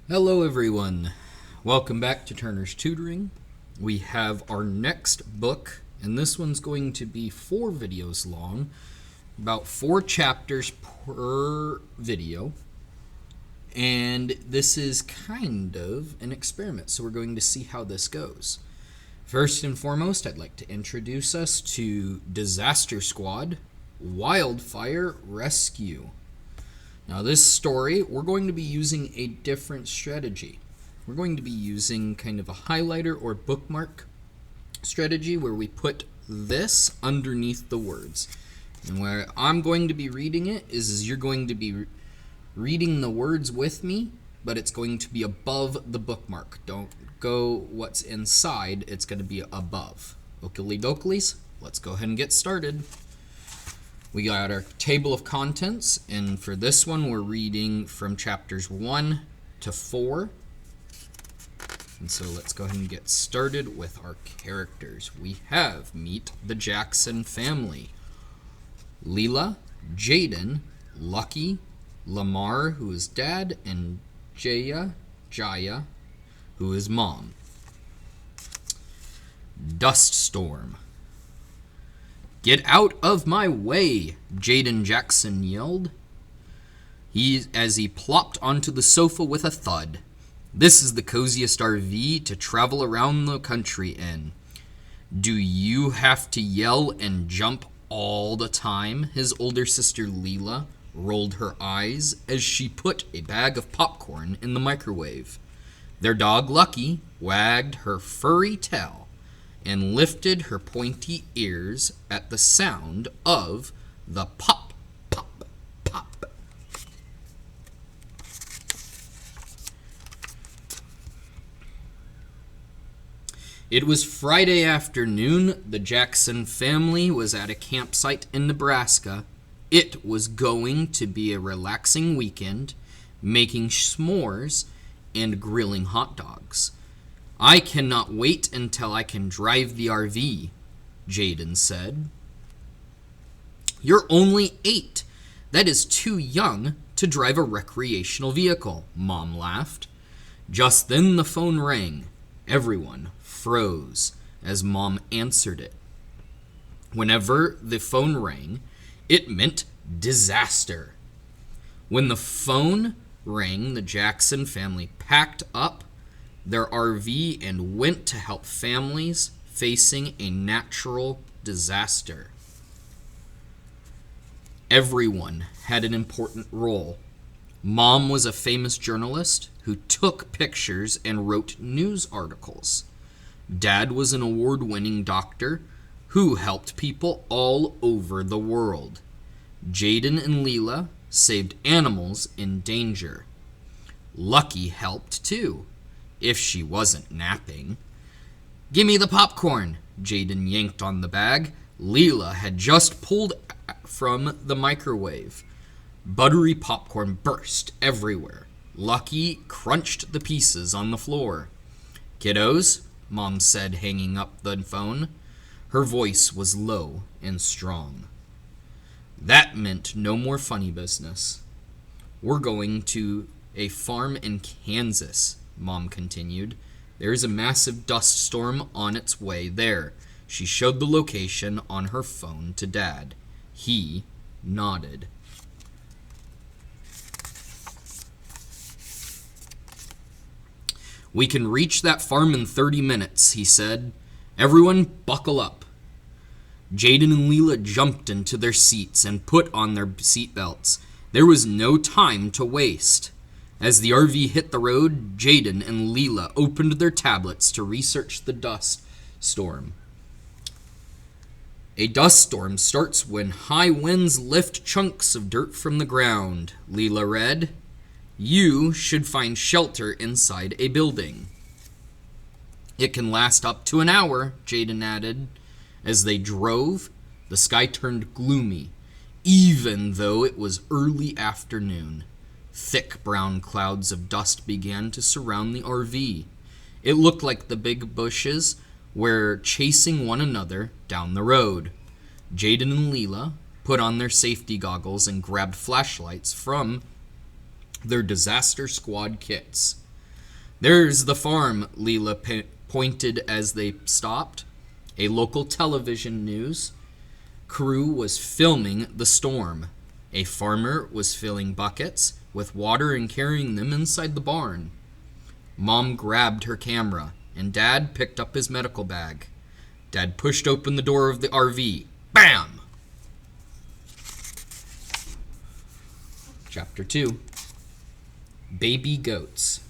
Hello everyone, welcome back to Turner's Tutoring. We have our next book, and this one's going to be 4 videos long, about 4 chapters per video, and this is kind of an experiment, so we're going to see how this goes. First and foremost, I'd like to introduce us to Disaster Squad Wildfire Rescue. Now this story, we're going to be using a different strategy. We're going to be using kind of a highlighter or bookmark strategy where we put this underneath the words. And where I'm going to be reading it is you're going to be reading the words with me, but it's going to be above the bookmark. Don't go what's inside, it's going to be above. Oakley dokleys, let's go ahead and get started. We got our table of contents, and for this one we're reading from chapters 1 to 4. And so let's go ahead and get started with our characters. We have meet the Jackson family. Leela, Jaden, Lucky, Lamar, who is dad, and Jaya, who is mom. Dust storm. "Get out of my way," Jaden Jackson yelled as he plopped onto the sofa with a thud. "This is the coziest RV to travel around the country in. Do you have to yell and jump all the time?" His older sister Leela rolled her eyes as she put a bag of popcorn in the microwave. Their dog Lucky wagged her furry tail and lifted her pointy ears at the sound of the pop, pop, pop. It was Friday afternoon. The Jackson family was at a campsite in Nebraska. It was going to be a relaxing weekend, making s'mores and grilling hot dogs. "I cannot wait until I can drive the RV," Jaden said. "You're only 8. That is too young to drive a recreational vehicle," Mom laughed. Just then the phone rang. Everyone froze as Mom answered it. Whenever the phone rang, it meant disaster. When the phone rang, the Jackson family packed up their RV and went to help families facing a natural disaster. Everyone had an important role. Mom was a famous journalist who took pictures and wrote news articles. Dad was an award-winning doctor who helped people all over the world. Jaden and Leela saved animals in danger. Lucky helped too, if she wasn't napping. "Gimme the popcorn," Jaden yanked on the bag Leela had just pulled from the microwave. Buttery popcorn burst everywhere. Lucky crunched the pieces on the floor. "Kiddos," Mom said, hanging up the phone. Her voice was low and strong. "That meant no more funny business. We're going to a farm in Kansas," Mom continued. "There is a massive dust storm on its way there." She showed the location on her phone to Dad. He nodded. "We can reach that farm in 30 minutes, he said. "Everyone buckle up." Jaden and Leela jumped into their seats and put on their seatbelts. There was no time to waste. As the RV hit the road, Jaden and Leela opened their tablets to research the dust storm. "A dust storm starts when high winds lift chunks of dirt from the ground," Leela read. "You should find shelter inside a building." "It can last up to an hour," Jaden added. As they drove, the sky turned gloomy, even though it was early afternoon. Thick brown clouds of dust began to surround the RV. It looked like the big bushes were chasing one another down the road. Jaden and Leela put on their safety goggles and grabbed flashlights from their Disaster Squad kits. There's the farm, Leela pointed as they stopped. A local television news crew was filming the storm. A farmer was filling buckets with water and carrying them inside the barn. Mom grabbed her camera, and Dad picked up his medical bag. Dad pushed open the door of the RV. Bam! Chapter 2. Baby Goats.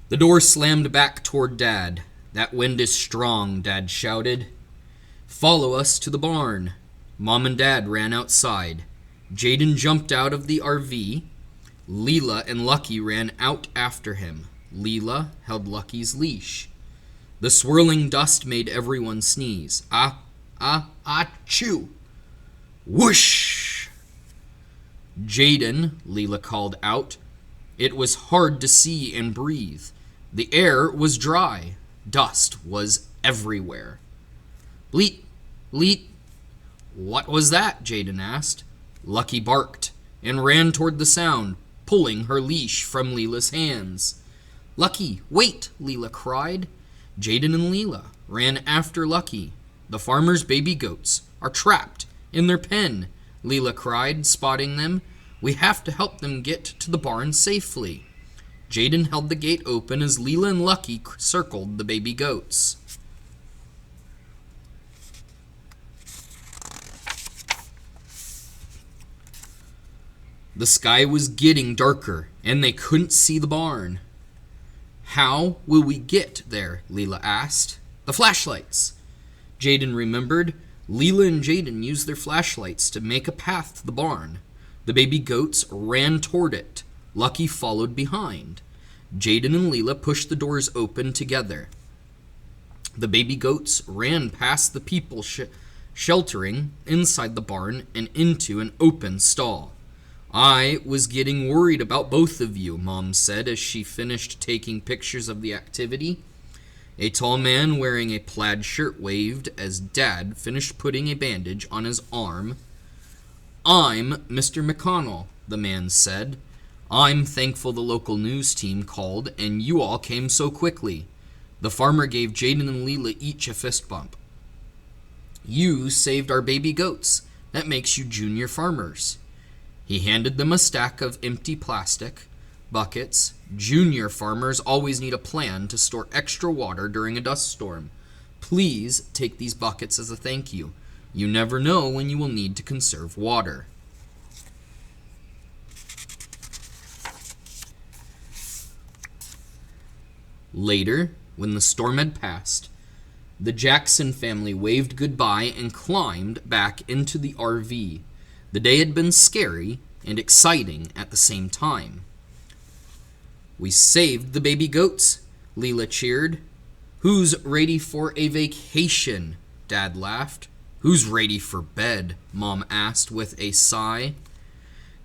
The door slammed back toward Dad. That wind is strong, Dad shouted. Follow us to the barn. Mom and Dad ran outside. Jaden jumped out of the RV. Leela and Lucky ran out after him. Leela held Lucky's leash. The swirling dust made everyone sneeze. Achoo! Whoosh! Jaden, Leela called out. It was hard to see and breathe. The air was dry. Dust was everywhere. Bleat, bleat. What was that? Jaden asked. Lucky barked and ran toward the sound, pulling her leash from Leela's hands. Lucky, wait, Leela cried. Jaden and Leela ran after Lucky. The farmer's baby goats are trapped in their pen, Leela cried, spotting them. We have to help them get to the barn safely. Jaden held the gate open as Leela and Lucky circled the baby goats. The sky was getting darker, and they couldn't see the barn. How will we get there? Leela asked. The flashlights. Jaden remembered. Leela and Jaden used their flashlights to make a path to the barn. The baby goats ran toward it. Lucky followed behind. Jaden and Leela pushed the doors open together. The baby goats ran past the people sheltering inside the barn and into an open stall. I was getting worried about both of you, Mom said as she finished taking pictures of the activity. A tall man wearing a plaid shirt waved as Dad finished putting a bandage on his arm. I'm Mr. McConnell, the man said. I'm thankful the local news team called and you all came so quickly. The farmer gave Jaden and Leela each a fist bump. You saved our baby goats. That makes you junior farmers. He handed them a stack of empty plastic buckets. Junior farmers always need a plan to store extra water during a dust storm. Please take these buckets as a thank you. You never know when you will need to conserve water. Later, when the storm had passed, the Jackson family waved goodbye and climbed back into the RV. The day had been scary and exciting at the same time. We saved the baby goats, Leela cheered. Who's ready for a vacation? Dad laughed. Who's ready for bed? Mom asked with a sigh.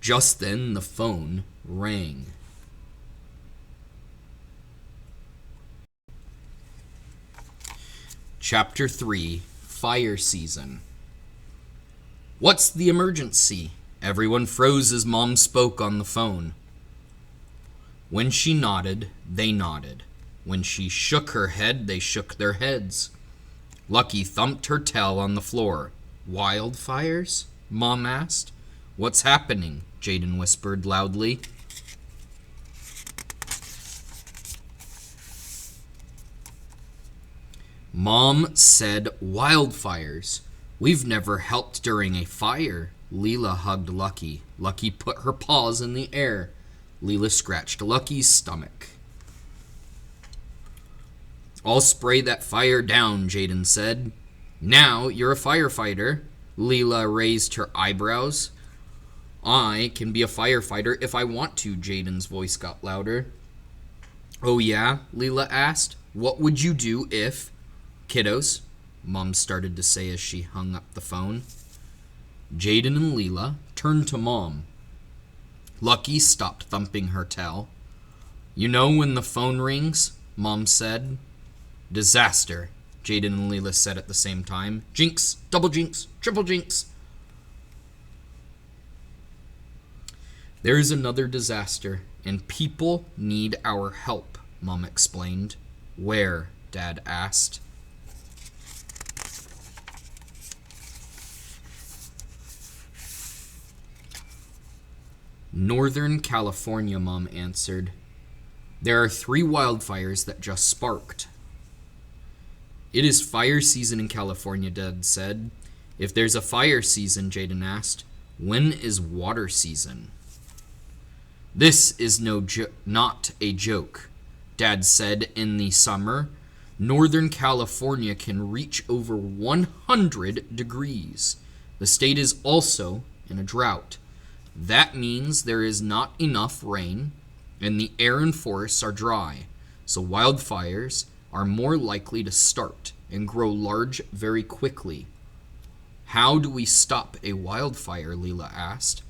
Just then the phone rang. Chapter 3, Fire Season. What's the emergency? Everyone froze as Mom spoke on the phone. When she nodded, they nodded. When she shook her head, they shook their heads. Lucky thumped her tail on the floor. Wildfires? Mom asked. What's happening? Jaden whispered loudly. Mom said wildfires. We've never helped during a fire. Leela hugged Lucky. Lucky put her paws in the air. Leela scratched Lucky's stomach. I'll spray that fire down, Jaden said. Now you're a firefighter. Leela raised her eyebrows. I can be a firefighter if I want to, Jaden's voice got louder. Oh yeah? Leela asked. What would you do if... Kiddos, Mom started to say as she hung up the phone. Jaden and Leela turned to Mom. Lucky stopped thumping her tail. You know when the phone rings? Mom said. Disaster, Jaden and Leela said at the same time. Jinx, double jinx, triple jinx. There is another disaster and people need our help, Mom explained. Where? Dad asked. Northern California, Mom answered. There are 3 wildfires that just sparked. It is fire season in California, Dad said. If there's a fire season, Jaden asked, when is water season? This is not a joke, Dad said. In the summer, Northern California can reach over 100 degrees. The state is also in a drought. That means there is not enough rain, and the air and forests are dry, so wildfires are more likely to start and grow large very quickly. How do we stop a wildfire? Leela asked.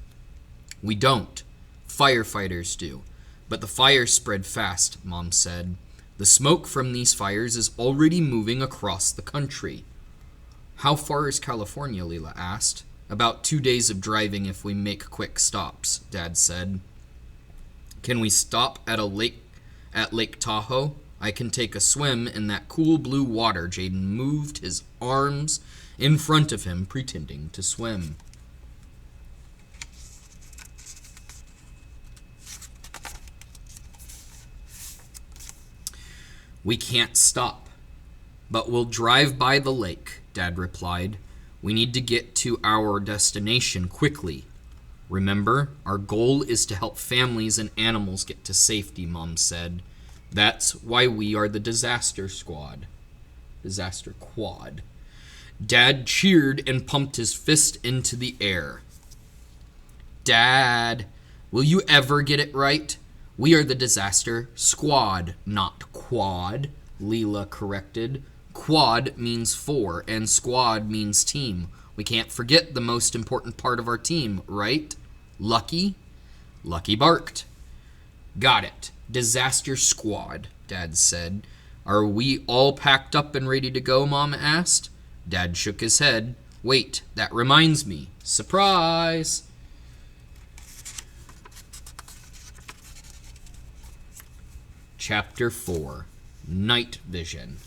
We don't. Firefighters do. But the fires spread fast, Mom said. The smoke from these fires is already moving across the country. How far is California? Leela asked. About 2 days of driving if we make quick stops, Dad said. Can we stop at Lake Tahoe? I can take a swim in that cool blue water. Jaden moved his arms in front of him, pretending to swim. We can't stop, but we'll drive by the lake, Dad replied. We need to get to our destination quickly. Remember, our goal is to help families and animals get to safety, Mom said. That's why we are the Disaster Squad. Disaster Quad. Dad cheered and pumped his fist into the air. Dad, will you ever get it right? We are the Disaster Squad, not Quad, Leela corrected. Quad means 4, and squad means team. We can't forget the most important part of our team, right? Lucky? Lucky barked. Got it. Disaster Squad, Dad said. Are we all packed up and ready to go? Mom asked. Dad shook his head. Wait, that reminds me. Surprise! Chapter 4, Night Vision.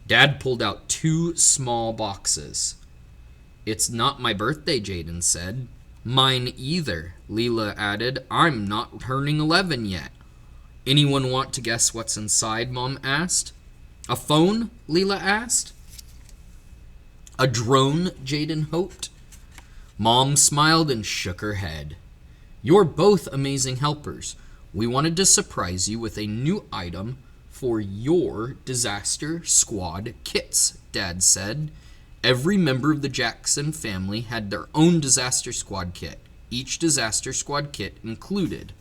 Dad pulled out 2 small boxes. It's not my birthday, Jaden said. Mine either, Leela added. I'm not turning 11 yet. Anyone want to guess what's inside? Mom asked. A phone? Leela asked. A drone? Jaden hoped. Mom smiled and shook her head. You're both amazing helpers. We wanted to surprise you with a new item for your Disaster Squad kits, Dad said. Every member of the Jackson family had their own Disaster Squad kit. Each Disaster Squad kit included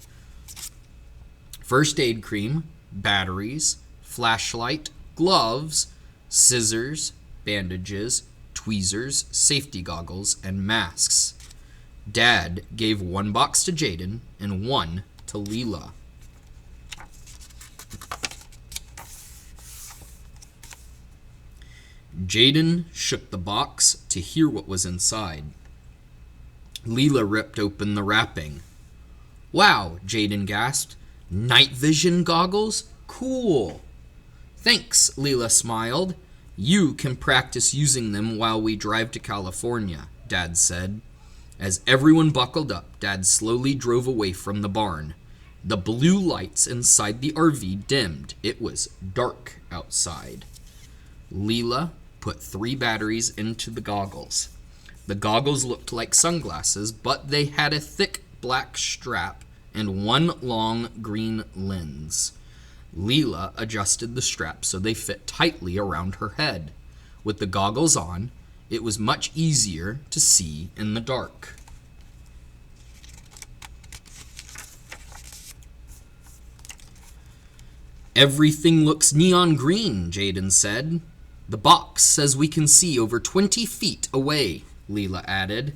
first aid cream, batteries, flashlight, gloves, scissors, bandages, tweezers, safety goggles, and masks. Dad gave 1 box to Jaden and 1 to Leela. Jaden shook the box to hear what was inside. Leela ripped open the wrapping. Wow, Jaden gasped. Night vision goggles? Cool. Thanks, Leela smiled. You can practice using them while we drive to California, Dad said. As everyone buckled up, Dad slowly drove away from the barn. The blue lights inside the RV dimmed. It was dark outside. Leela put 3 batteries into the goggles. The goggles looked like sunglasses, but they had a thick black strap and 1 long green lens. Leela adjusted the strap so they fit tightly around her head. With the goggles on, it was much easier to see in the dark. Everything looks neon green, Jaden said. The box says we can see over 20 feet away, Leela added.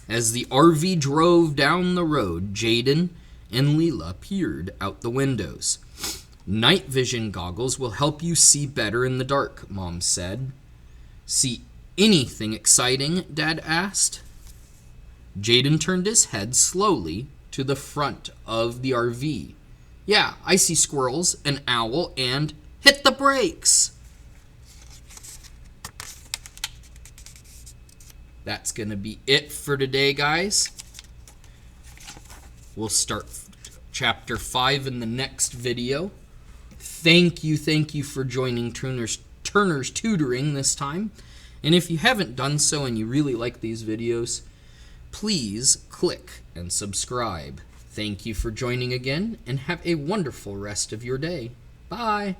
As the RV drove down the road, Jaden and Leela peered out the windows. Night vision goggles will help you see better in the dark, Mom said. See anything exciting? Dad asked. Jaden turned his head slowly to the front of the RV. Yeah, I see squirrels, an owl, and hit the brakes. That's going to be it for today, guys. We'll start chapter 5 in the next video. Thank you for joining Turner's Tutoring this time. And if you haven't done so and you really like these videos, please click and subscribe. Thank you for joining again, and have a wonderful rest of your day. Bye.